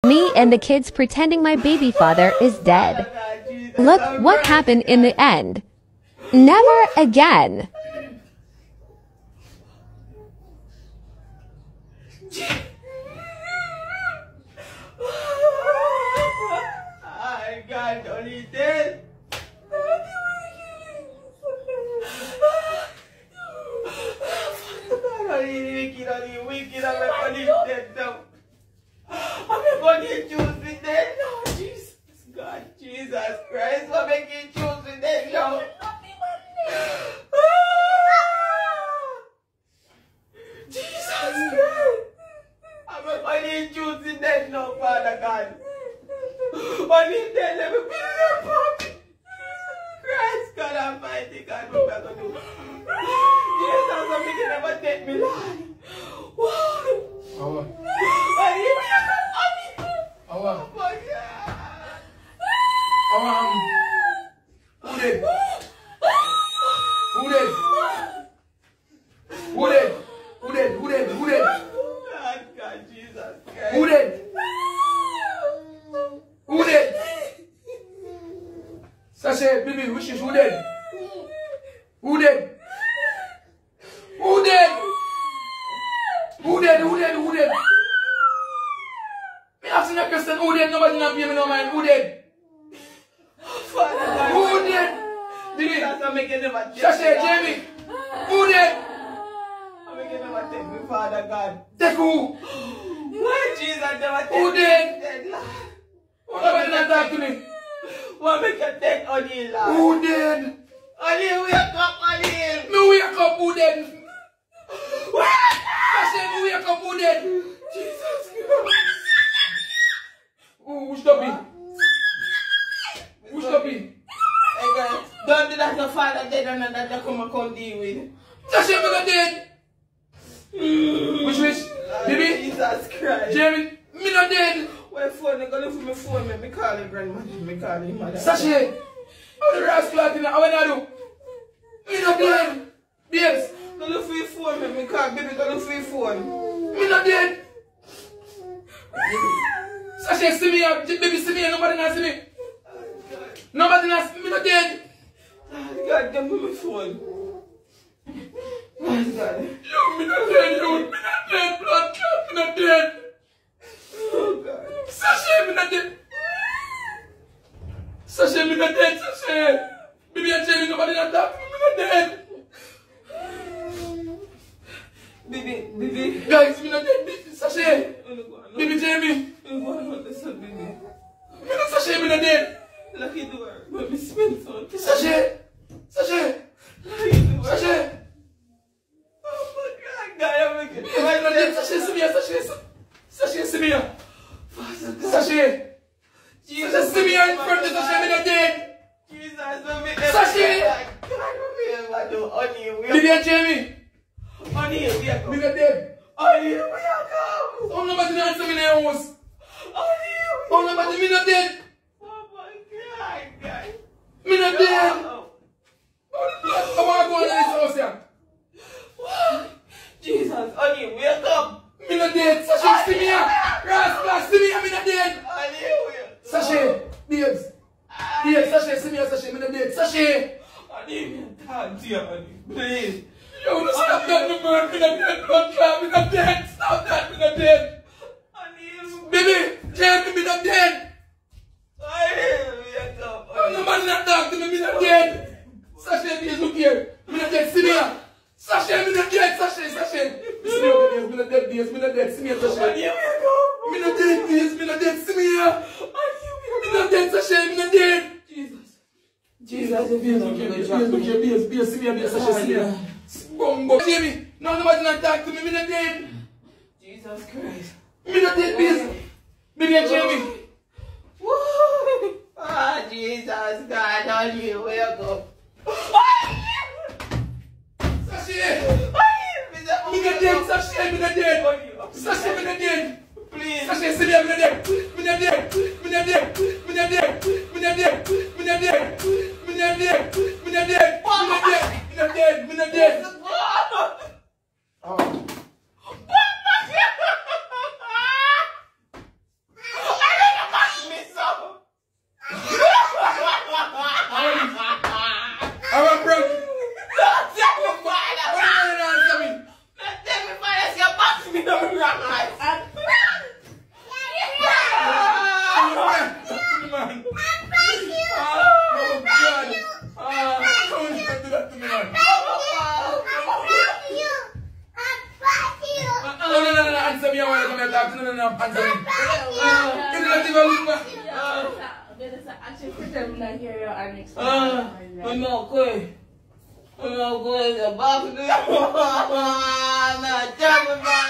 Me and the kids pretending my baby father is dead. Look what happened in the end. Never again. I got only dead. I'm wicked, I'm only dead now. I'm going to choose me dead now. Jesus God, Jesus Christ, I'm making choose me dead now. Jesus Christ, I'm going to choose me dead now, Father God. Only dead, let me be there, Papa. Christ, God Almighty, God, what am I going to do? Jesus, I'm making never take me, Lord. Awa. Awa. Awa. Who did? Who did? Who did? Who did? Who did? Who did? God, Jesus Christ. Who did? Who did? Sasha, baby, which is who did? Who did? Who did? Who did? Who did? Who did? Me asking a question, who did? Nobody not pay me no mind. Who did? Who did? Did it? Sasha, Jamie. Who did? I'm making never take me, Father God. Take who? Why Jesus never take Who me? did? Nobody not talk to me. Why make you take O'Neal, Lord? Who did? O'Neal, wake up, O'Neal. Me wake up, who did? Sasha, me wake up, who did? Jesus Christ. Who stop it? Who stop it? Hey guys, don't do that to Father dead and that you come deal with. Sasha, me not dead. Which? Baby? Jesus Christ. Jamie, me not dead. Where phone? You go look for my phone, me call him grandma, me call him mother. Sasha, how the rascal out in there? How I do? Me not dead. Babes, Go look for your phone, me call baby, go look for your phone. me not dead. Sasha, see me up. Baby, see me. Nobody not see me. Nobody not see me. Me not dead. God, give me my phone. God. Yo, me not dead, yo. Me not dead, blood clot. Me not dead. Oh God. Sasha, me not dead. Sasha, me not dead, Sasha. Baby and Jamie, nobody not talk to me. Me not dead. Baby. Guys, me not dead. Sasha. Baby Jamie. I'm going to listen, baby. Me not Sasha, me not dead. Lucky door. But me spend something. Sasha. Sasha. Lucky door. Sasha. Oh my God. God, I'm making Me not dead. Sasha, see me. Sasha. Sasha, see me. Sasha. Jesus, See me in front of Sasha, me not dead. Jesus, I'm making Sasha. Baby and Jamie. O'Neal, wake up. Me not dead. O'Neal, wake up. Oh, nobody not answer me in the house. O'Neal. Oh, nobody, me not dead. Oh my God, guys. Me not dead. Oh. I want to go in this house here. Jesus, O'Neal, wake up. Me not dead. Sasha, see me here. Rascal, see me here. Me not dead. O'Neal, wake up. Sasha, babes. Babes, Sasha, see me here. Sasha, me not dead. Sasha. O'Neal, talk to you, O'Neal. Please. Yo, no, stop that, no bird. Me not dead. Blood clot. Me not dead. Stop that. Me not dead. O'Neal. Baby, Jamie, me not dead. O'Neal, wake up. Oh, no man not talk to me. Me not dead. Sasha, please look here. Me not dead. See me here. Sasha, me not dead. Sasha. See me over here. Me not dead, babes. Me not dead. See me here, Sasha. O'Neal, wake up. Me not dead, babes. Me not dead. See me here. Me not dead, Sasha. Me not dead. Jesus, babes, look here. Babes, see me here, babes. Sasha, see me here. Bongo. Jamie, no, nobody not talk to me. Me not dead. Jesus Christ. Me not dead, babes. Baby and Jamie. Woo! Ah, Jesus, God, O'Neal, wake up. Sasha. Me not dead, Sasha. Me not dead. Sasha, me not dead. Please. Sasha, see me here. Me not dead. Me not dead. Me not dead. Me not dead. Me not dead. Me not dead. Me not dead. Me not dead. Me not dead. Me not dead. Oh. Answer me, I want to come and talk to you. Answer me. Can you not even look back? Actually, pretend I'm not here and explain. I'm not going. I'm not going to back there. I'm not jumping, man.